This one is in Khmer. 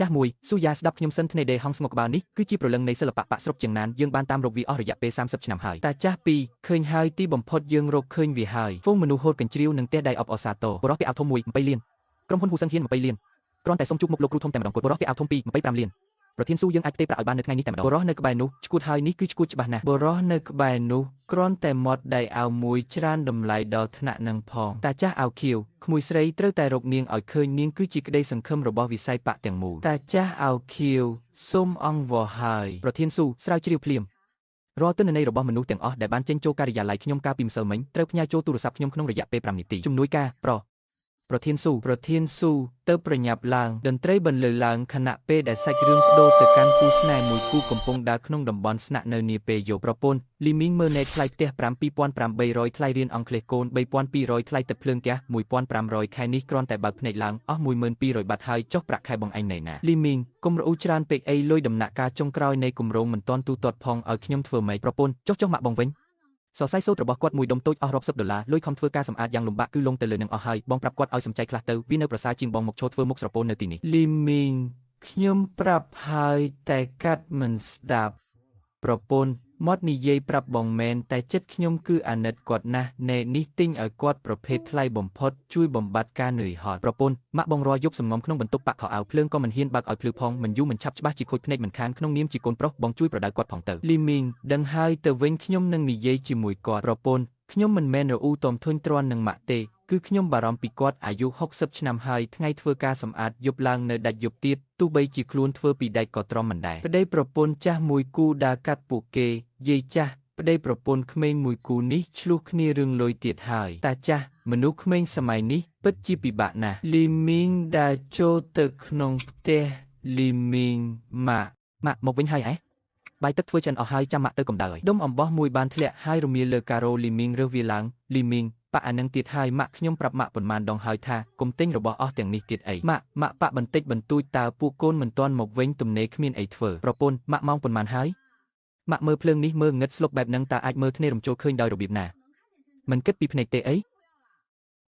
ចាស់មួយស៊ូយ៉ាស្ដាប់ខ្ញុំសិនធ្នេដេហងស្ងុកក្បាលនេះគឺជាប្រលឹងនៃសិល្បៈប៉ាក់ស្រុកជាងណានយើងបានតាមរកវាអស់រយៈពេល30ឆ្នាំហើយតាចាស់ពីរឃើញហើយទីបំផុតយើងរកឃើញវាហើយហ្វូងមនុស្សហូតកញ្ជ្រៀវនឹងទះដៃអបអសាទរបរិះពាក់អាវធំមួយ20លានក្រុមហ៊ុនហ៊ូសិនហ៊ាន20លានគ្រាន់តែសុំជួបមុខលោកគ្រូធំតែម្ដងគាត់បរិះពាក់អាវធំពី25លានប្រធានស៊ូយើងអាចផ្ទេរប្រាក់ឲ្យបាននៅថ្ងៃនេះតែម្ដងបរិះនៅក្បែរនោះឈួតហើយនេះគឺឈួតច្បាស់ណាស់បរិះនៅក្បែរនោះគ្រាន់តែមាត់ដៃអាវមួយច្រើនតម្លៃដល់ថ្នាក់នឹងផងតាចាស់អាវខៀវក្មួយស្រីត្រូវតែរកនាងឲ្យឃើញនាងគឺជាក្តីសង្ឃឹមរបស់វិស័យប៉ាក់ទាំងមូលតាចាស់អាវខៀវសូមអង្វរហើយប្រធានស៊ូស្រាវជ្រាវភ្លាមរាល់ទិន្នន័យរបស់មនុស្សទាំងអស់ដែលបានចេញចូលការិយាល័យខ្ញុំកាលពីម្សិលមិញត្រូវផ្ញើចូលទូរស័ព្ទខ្ញុំក្នុងរយៈពេល5នាទីជំនួយការប្រធានស៊ូទៅប្រញាប់ឡើងតន្ត្រីបន្លឺឡើងខណៈពេលដែលសាច់រឿងបដូរទៅកាន់គូស្នេហ៍មួយគូកំពុងដើរក្នុងតំបន់ស្នាក់នៅនាពេលយប់ប្រពន្ធលីមីងមើលណែតថ្លៃផ្ទះ5,800ថ្លៃរៀនអង់គ្លេសកូន3,200ថ្លៃទឹកភ្លើងផ្ទះ1,500ខែនេះគ្រាន់តែបើកភ្នែកឡើងអស់1,200បាត់ហើយចុះប្រាក់ខែបងឯងនៅណាលីមីងកុំរអ៊ូច្រើនពេកអីលុយដំណាក់កាលចុងក្រោយនៃគម្រោងមិនទាន់ទូទាត់ផងឲ្យខ្ញុំធ្វើម៉េចប្រពន្ធចុះម៉ាក់បងវិញសរសៃសូត្ររបស់គាត់មួយដុំតូចអស់រាប់សិបដុល្លារលុយខំធ្វើការសម្អាតយ៉ាងលំបាកគឺលងទៅលើនឹងអស់ហើយបងប្រាប់គាត់ឲ្យសំចៃខ្លះទៅវានៅប្រសើរជាងបងមកឈរធ្វើមុខស្រពោននៅទីនេះលីមីងខ្ញុំប្រាប់ហើយតែកាត់មិនស្ដាប់ប្រពន្ធមាត់និយាយប្រាប់បងមែនតែចិត្តខ្ញុំគឺអាណិតគាត់ណាស់ណែនេះទិញឲ្យគាត់ប្រភេទថ្លៃបំផុតជួយបំបត្តិការនឿយហត់ប្រពន្ធម៉ាក់បងរាល់យប់សំងំក្នុងបន្ទប់ប៉ាក់ខោអាវភ្លើងក៏មិនហ៊ានបើកឲ្យភ្លឺផងមិនយូរមិនឆាប់ច្បាស់ជាខូចភ្នែកមិនខានក្នុងនាមជាកូនប្រុសបងជួយប្រដៅគាត់ផងទៅលីមីងដឹងហើយទៅវិញខ្ញុំនឹងនិយាយជាមួយគាត់ប្រពន្ធខ្ញុំមិនមែនរអ៊ូតមធុញទ្រាន់នឹងម៉ាក់ទេគឺខ្ញុំបារម្ភពីគាត់អាយុ60ឆ្នាំហើយថ្ងៃធ្វើការសម្អាតយប់ឡើងនៅដាច់យប់ទៀតទោះបីជាខ្លួនធ្វើពីដាច់ក៏ទ្រាំមិនដែរប្តីប្រពន្ធចាស់មួយគូដើរកាត់ពួកគេយាយចាស់ប្តីប្រពន្ធក្មេងមួយគូនេះឆ្លោះគ្នារឿងលុយទៀតហើយតាចាស់មនុស្សក្មេងសម័យនេះពិតជាពិបាកណាស់លីមីងដើរចូលទៅក្នុងផ្ទះលីមីងម៉ាក់មកវិញហើយបាយទឹកធ្វើចិនអស់ហើយចាំម៉ាក់ទៅកំដៅឲ្យដុំអំបោះមួយបានធ្លាក់ហើយរមៀលលើការ៉ូលីមីងរើសវាឡើងលីមីងប៉ាក់អានឹងទៀតហើយម៉ាក់ខ្ញុំប្រាប់ម៉ាក់ប៉ុន្មានដងហើយថាកុំទិញរបស់អស់ទាំងនេះទៀតអីម៉ាក់ប៉ាក់បន្តិចបន្តួចតើពួកកូនមិនទាន់មកវិញទំនេរគ្មានអីធ្វើប្រពន្ធម៉ាក់ម៉ោងប៉ុន្មានហើយម៉ាក់មើលភ្លើងនេះមើលងឹតស្លុកបែបហ្នឹងតើអាចមើលធ្នេររំជោលឃើញដោយរបៀបណាមិនគិតពីភ្នែកទេអី